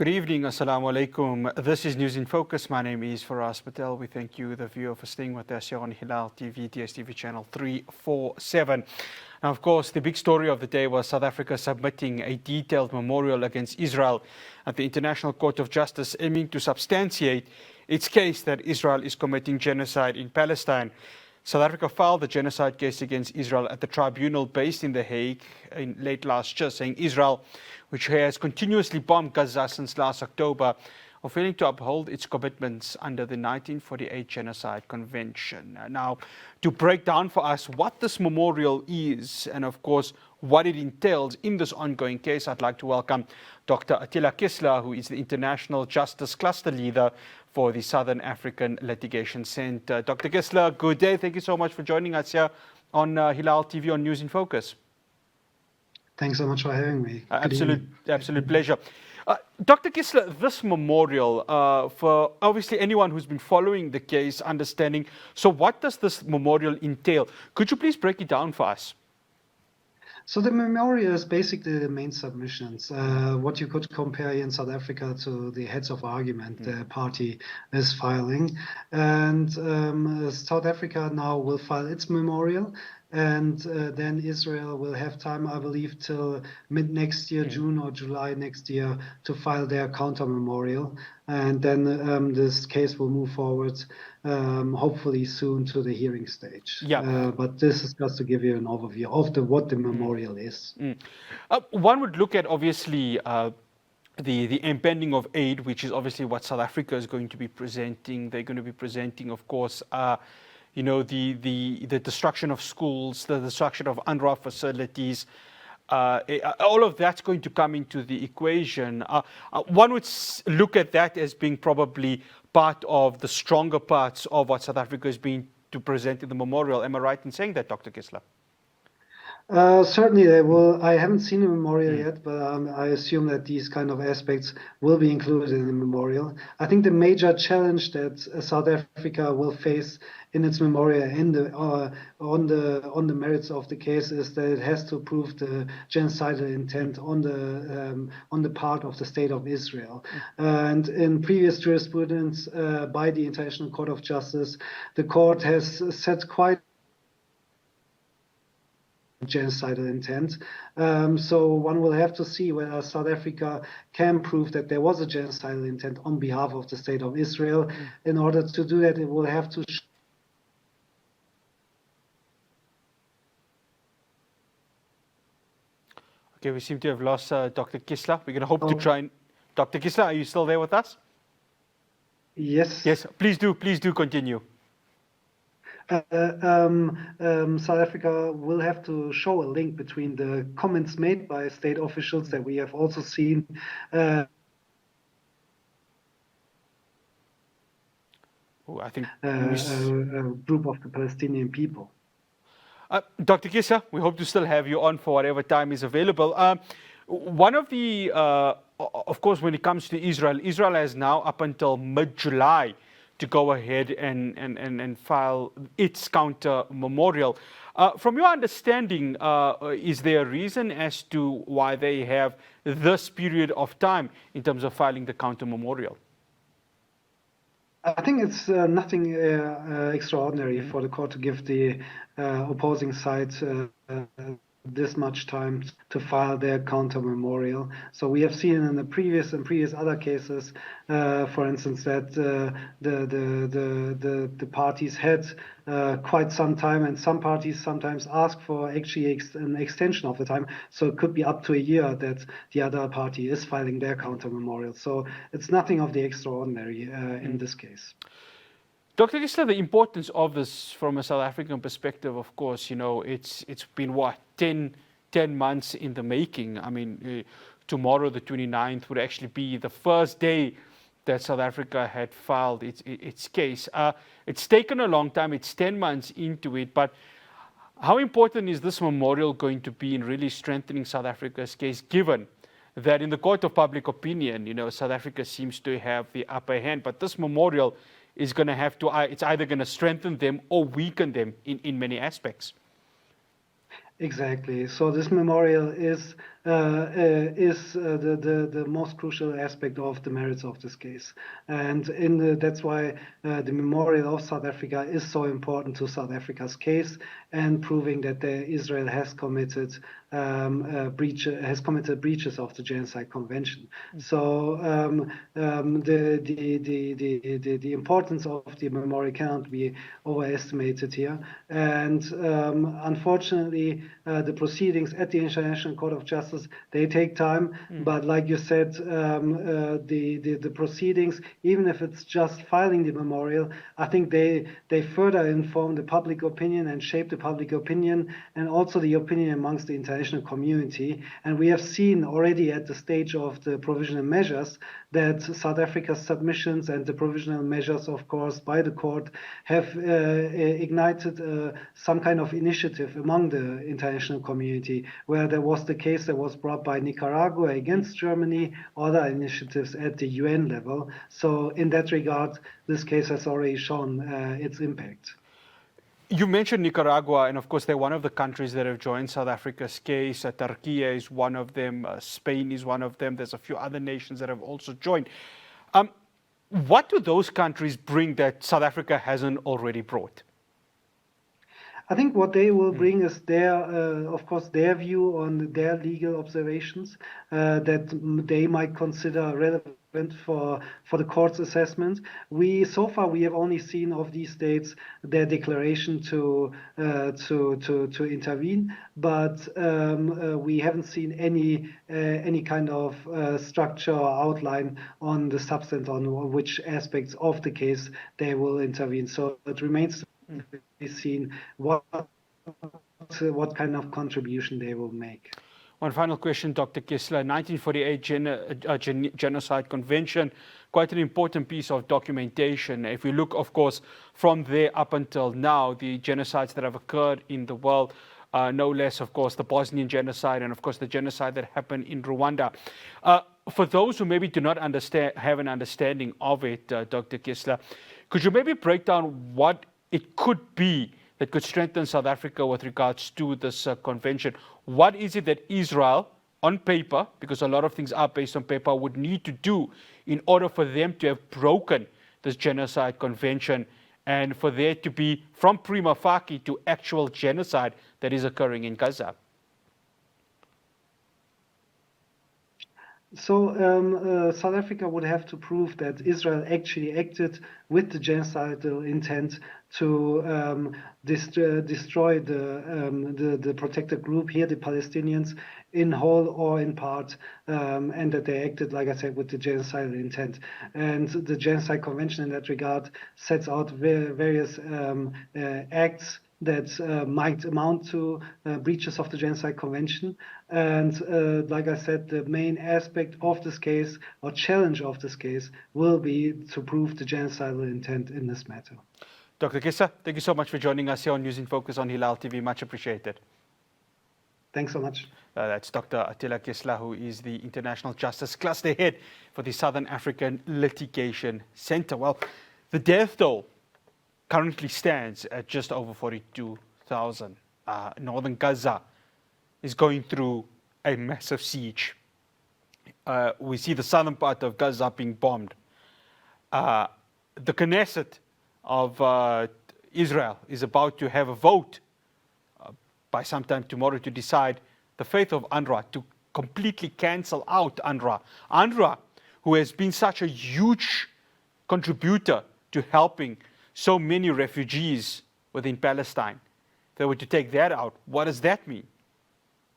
Good evening, Assalamu alaikum. This is News in Focus. My name is Faraz Patel. We thank you, the viewer, for staying with us here on Hilaal TV, DSTV channel 347. Now, of course, the big story of the day was South Africa submitting a detailed memorial against Israel at the International Court of Justice, aiming to substantiate its case that Israel is committing genocide in Palestine. South Africa filed the genocide case against Israel at the tribunal based in The Hague in late last year, saying Israel, which has continuously bombed Gaza since last October, are failing to uphold its commitments under the 1948 Genocide Convention. Now, to break down for us what this memorial is and, of course, what it entails in this ongoing case, I'd like to welcome Dr. Atilla Kisla, who is the International Justice Cluster Leader for the Southern African Litigation Centre. Dr. Kisla, good day. Thank you so much for joining us here on Hilaal TV on News in Focus. Thanks so much for having me. Absolute pleasure. Dr. Kisla, this memorial, for obviously anyone who's been following the case, understanding, so what does this memorial entail? Could you please break it down for us? So the memorial is basically the main submissions, what you could compare in South Africa to the heads of argument the party is filing. And South Africa now will file its memorial. And then Israel will have time, I believe, till mid next year, June or July next year, to file their counterMemorial. And then this case will move forward, hopefully soon, to the hearing stage. Yeah. But this is just to give you an overview of what the memorial is. One would look at, obviously, the impending of aid, which is obviously what South Africa is going to be presenting. They're going to be presenting, of course, you know, the destruction of schools, the destruction of UNRWA facilities, all of that's going to come into the equation. One would look at that as being probably part of the stronger parts of what South Africa is being to present in the memorial. Am I right in saying that, Dr. Kisla? Certainly they will. I haven't seen the memorial yet, but I assume that these kind of aspects will be included in the memorial. I think the major challenge that South Africa will face in its memorial and on the merits of the case is that it has to prove the genocidal intent on the part of the State of Israel. And in previous jurisprudence by the International Court of Justice, the court has said quite genocidal intent. So one will have to see whether South Africa can prove that there was a genocidal intent on behalf of the State of Israel. In order to do that, it will have to Okay, we seem to have lost Dr. Kisla. We're going to hope to try and... Dr. Kisla, are you still there with us? Yes. Yes, please do continue. South Africa will have to show a link between the comments made by state officials that we have also seen. I think a group of the Palestinian people. Dr. Kisla, we hope to still have you on for whatever time is available. One of the, of course, when it comes to Israel, Israel has now up until mid-July to go ahead and file its counter-memorial. From your understanding, is there a reason as to why they have this period of time in terms of filing the counter-memorial? I think it's nothing extraordinary for the court to give the opposing side this much time to file their counter-memorial. So we have seen in the previous other cases, for instance, that the parties had quite some time, and some parties sometimes ask for actually an extension of the time. So it could be up to a year that the other party is filing their counter-memorial. So it's nothing of the extraordinary in this case. Dr. Kisla, the importance of this from a South African perspective, of course, you know, it's been, what, 10 months in the making. I mean, tomorrow, the 29th, would actually be the first day that South Africa had filed its case. It's taken a long time. It's 10 months into it. But how important is this memorial going to be in really strengthening South Africa's case, given that in the court of public opinion, you know, South Africa seems to have the upper hand, but this memorial is going to have to, it's either going to strengthen them or weaken them in many aspects. Exactly. So this memorial is the most crucial aspect of the merits of this case, and that's why the memorial of South Africa is so important to South Africa's case and proving that Israel has committed breaches of the Genocide Convention. So the importance of the memorial cannot be overestimated here, and unfortunately. The proceedings at the International Court of Justice, they take time, but like you said, the proceedings, even if it's just filing the memorial, I think they further inform the public opinion and shape the public opinion and also the opinion amongst the international community. And we have seen already at the stage of the provisional measures that South Africa's submissions and the provisional measures, of course, by the court have ignited some kind of initiative among the international community, where there was the case that was brought by Nicaragua against Germany, other initiatives at the UN level. So in that regard, this case has already shown its impact. You mentioned Nicaragua, and of course, they're one of the countries that have joined South Africa's case. Turkey is one of them. Spain is one of them. There's a few other nations that have also joined. What do those countries bring that South Africa hasn't already brought? I think what they will bring is of course, their view on their legal observations that they might consider relevant for the court's assessment. So far we have only seen of these states their declaration to intervene, but we haven't seen any kind of structure or outline on the substance on which aspects of the case they will intervene. So it remains to be seen what kind of contribution they will make. One final question, Dr. Kisla. 1948 Genocide Convention, quite an important piece of documentation. If we look, of course, from there up until now, the genocides that have occurred in the world, no less, of course, the Bosnian genocide and, of course, the genocide that happened in Rwanda. For those who maybe do not have an understanding of it, Dr. Kisla, could you maybe break down what it could be that could strengthen South Africa with regards to this convention? What is it that Israel, on paper, because a lot of things are based on paper, would need to do in order for them to have broken this genocide convention and for there to be, from prima facie to actual genocide that is occurring in Gaza? So South Africa would have to prove that Israel actually acted with the genocidal intent to destroy the protected group here, the Palestinians, in whole or in part, and that they acted, like I said, with the genocidal intent. And the Genocide Convention in that regard sets out various acts that might amount to breaches of the Genocide Convention. And like I said, the main aspect of this case or challenge of this case will be to prove the genocidal intent in this matter. Dr. Kisla, thank you so much for joining us here on News in Focus on Hilaal TV. Much appreciated. Thanks so much. That's Dr. Atilla Kisla, who is the International Justice Cluster Head for the Southern African Litigation Centre. Well, the death toll currently stands at just over 42,000. Northern Gaza is going through a massive siege. We see the southern part of Gaza being bombed. The Knesset of Israel is about to have a vote by sometime tomorrow to decide the fate of UNRWA, to completely cancel out UNRWA. UNRWA, who has been such a huge contributor to helping so many refugees within Palestine. If they were to take that out, what does that mean?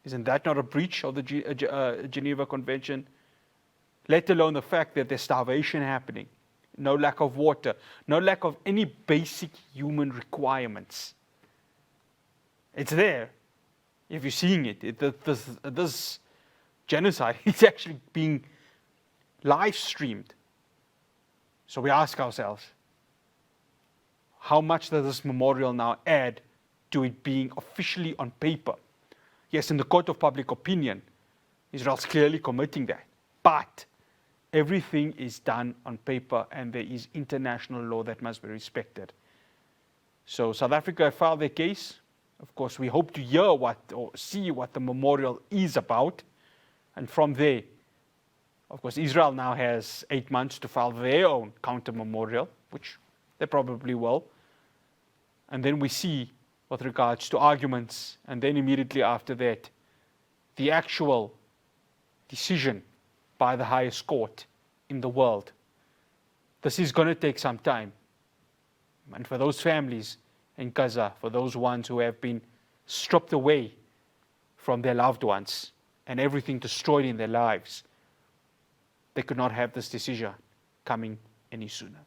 Isn't that not a breach of the Geneva Convention? Let alone the fact that there's starvation happening, no lack of water, no lack of any basic human requirements. It's there. If you're seeing it, this genocide is actually being live streamed. So we ask ourselves, how much does this memorial now add to it being officially on paper? Yes, in the court of public opinion, Israel's clearly committing that. But everything is done on paper and there is international law that must be respected. So South Africa filed their case Of course, we hope to hear or see what the memorial is about. And from there, of course, Israel now has 8 months to file their own counter-memorial, which they probably will. And then we see with regards to arguments, and then immediately after that, the actual decision by the highest court in the world. This is going to take some time. And for those families in Gaza, for those ones who have been stripped away from their loved ones and everything destroyed in their lives, they could not have this decision coming any sooner.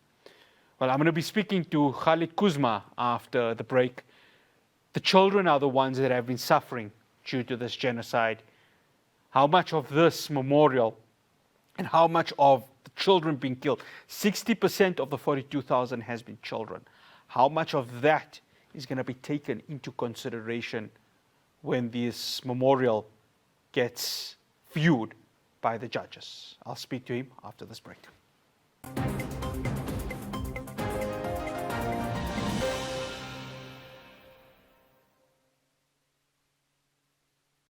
Well, I'm going to be speaking to Khalid Kuzma after the break. The children are the ones that have been suffering due to this genocide. How much of this memorial and how much of the children being killed, 60% of the 42,000 has been children. How much of that is going to be taken into consideration when this memorial gets viewed by the judges? I'll speak to him after this break.